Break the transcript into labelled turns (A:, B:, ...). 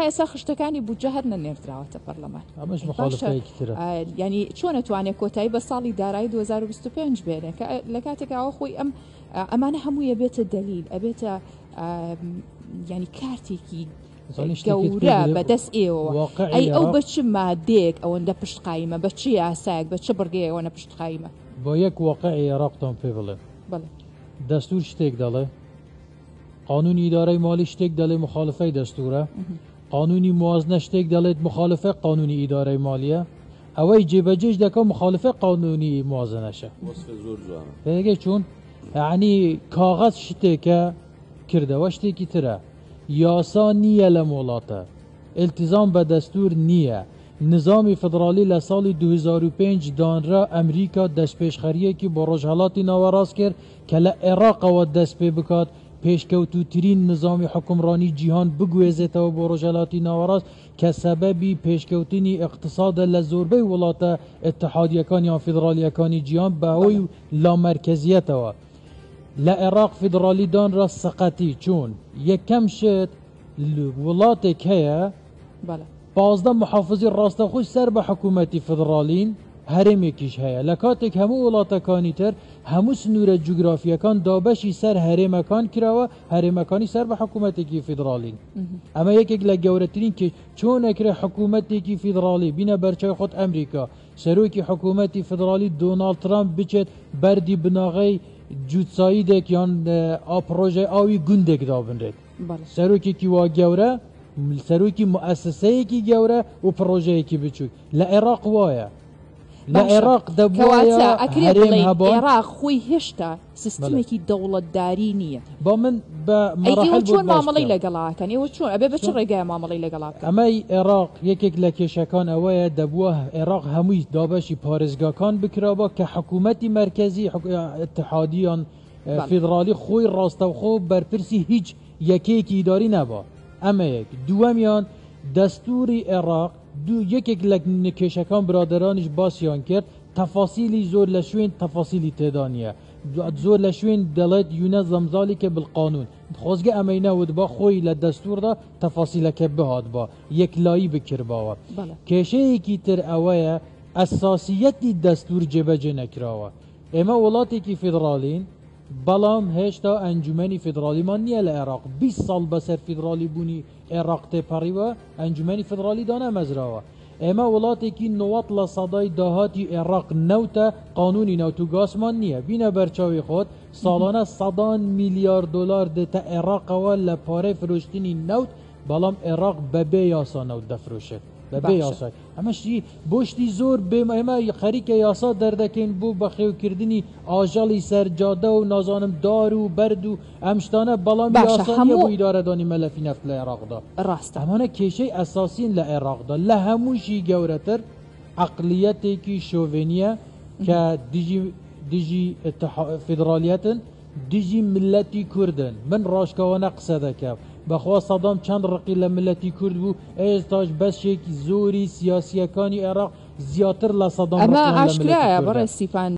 A: ئێستا خشتەکانی بودجە هەر نەنێردراوەتە پەرلەمان.
B: ئەمەش مخالفەیەکی ترە.
A: ینی چۆن نەتوانێت کۆتایی بە ساڵی دارایی 2025 بێنێ کە لە کاتێکەوە خۆی ئەمانە هەموویە بێتە دەلیل ئەبێتە ینی کارتێکی گەورە بەدەست ئێوە ئەی ئەو بە چ مادێک ئەوەندە پشتقایمە بە چ یاسایەک بە چ بڕگەیە ئەوەنە پشتقایمە
B: بۆ یەک واقعی عێراقتان پێ بڵێ دەستور شتێک دەڵێ قانونی ئیدارەی مالی شتێک دەڵێ مخالفەی دەستورە قانونی موازنە شتێک دەڵێت مخالفە قانونی ئیدارەی مالیە ئەوەی جێبەجێش دەکە مخالفە قانونی موازنەشە پێگەی چون یعنی کاغەز شتێکە کردەوە شتێکی ترە یاسا نییە لە وڵاتە التزام بە دەستور نییە نظامی فدرالی لە ساڵی 2005 دانرا ئەمریکا دەستپێشخەریەکی بۆ ڕۆژهەڵاتی ناوەڕاست کرد کە لە عێراقەوە دەست پێ بکات پێشکەوتوترین نظامی حکومڕانی جیهان بگوێزێتەوە بۆ ڕۆژهەڵاتی ناوەڕاست کە سەبەبی پێشکەوتنی اقتصادە لە زۆربەی وڵاتە ئتحادیەکان یان فیدرالیەکانی جیهان بە هۆی لامەرکەزیەتەوە لە عێراق فیدرالی دانرا سەقەتی چوون یەکەم شت وڵاتێک هەیە 15 محافظی ڕاستەخۆی سەر بە حکوومەتی فیدرالین هەرێمێکیش هەیە لە کاتێک هەموو وڵاتەکانی تر هەموو سنوورە جوگرافیەکان دابەشی سەر هەرێمەکان کراوە هەرێمەکانی سەر بە حکوومەتێکی فیدرالین ئەمە یەکێک لە گەورەترین کە چۆن ئەکرێ حکوومەتێکی فیدرالی بینە بەرچەی خۆت ئەمریکا سەرۆکی حکوومەتی فیدرالی دۆناڵد ترامپ بچێت بەردی بناغەی جووتساییدێک یان ئاپڕۆژەی ئاوی گوندێک دابنرێت سەرۆکێکی وا گەورە سەرۆکی موسسەیەکی گەورە و پرۆژەیەکی بچووک لە عێراق وایە لە عێراق دەبوایە
A: عێراق خۆی هێشتا سیستمێکی دەوڵەتداری نییە
B: با من بە مەراحل
A: چۆن مامەڵەی لەگەڵاکەن ئێوە چۆن ئەبێ بە چ ڕێگای مامەڵەی لەگەڵاکەن
B: ئەمەی عێراق یەکێک لە کێشەکان ئەوەیە دەبووە عێراق هەمووی دابەشی پارێزگاکان بکرابە کە حکوومەتی مرکزی اتحادیان فیدرالی خۆی ڕاستەوخۆ بەرپرسی هیچ یەکەیەکی ئیداری نەبا ئەمە یەک دووەمیان دەستوری عێراق یەکێک لە کێشەکان برادرانیش باسییان کرد تەفاسیلی زۆر لە شوێن تەفاسیلی تێدا نیە زۆر لە شوێن دەڵێت یونە زەمزالی کە بالقانون خۆزگە ئەمەی نەوت با خۆی لە دەستوردا تەفاسیلەکە بهات با یەکلایی بکردباوە کێشەیەکی تر ئەوەیە ئەساسیەتی دەستور جێبەجێ نەکراوە ئێمە وڵاتێکی فیدرالین بەڵام هێشتا ئەنجومەنی فیدرالیمان نییە لە عێراق 20 ساڵ بەسەر فیدرالی بوونی عێراق تێپەڕیوە ئەنجومەنی فیدرالی دانەمەزراوە ئێمە وڵاتێکی 90 لە سەدای داهاتی عێراق نەوتە قانونی نەوت و گاسمان نییە بینە بەرچاوی خۆت ساڵانە 100 میلیارد دلار دێتە عێراقەوە لە پارەی فرۆشتنی نەوت بەڵام عێراق بەبێ یاسا نەوت دەفرۆشێت بەبێ یاسای ئەمەشی بۆشتی زۆر بێمە ئێمە خەریکە یاسا دەردەکەین بۆ بەخێوکردنی ئاژەڵی سەرجادە و نازانم دار و بەرد و ئەم شتانە بەڵام یاسا بۆ ئیدارەدانی مەلەفی نەفت لە عێراقدا
A: ڕاستە
B: ئەمانە کێشەی ئەساسین لە عێراقدا لە هەمووشی گەورەتر عەقلیەتێکی شۆڤێنیە کە دژی فیدرالیەتن دژی ملەتی کوردن من ڕاشکەوانە قسە دەکەم بەخوا سەدام چەند ڕقی لە ملەتی کورد بوو ئێستاش بەشێکی زۆری سیاسیەکانی عێراق زیاتر لە سەدام
A: ئەمە ئاشکرایە بەڕێ سیفان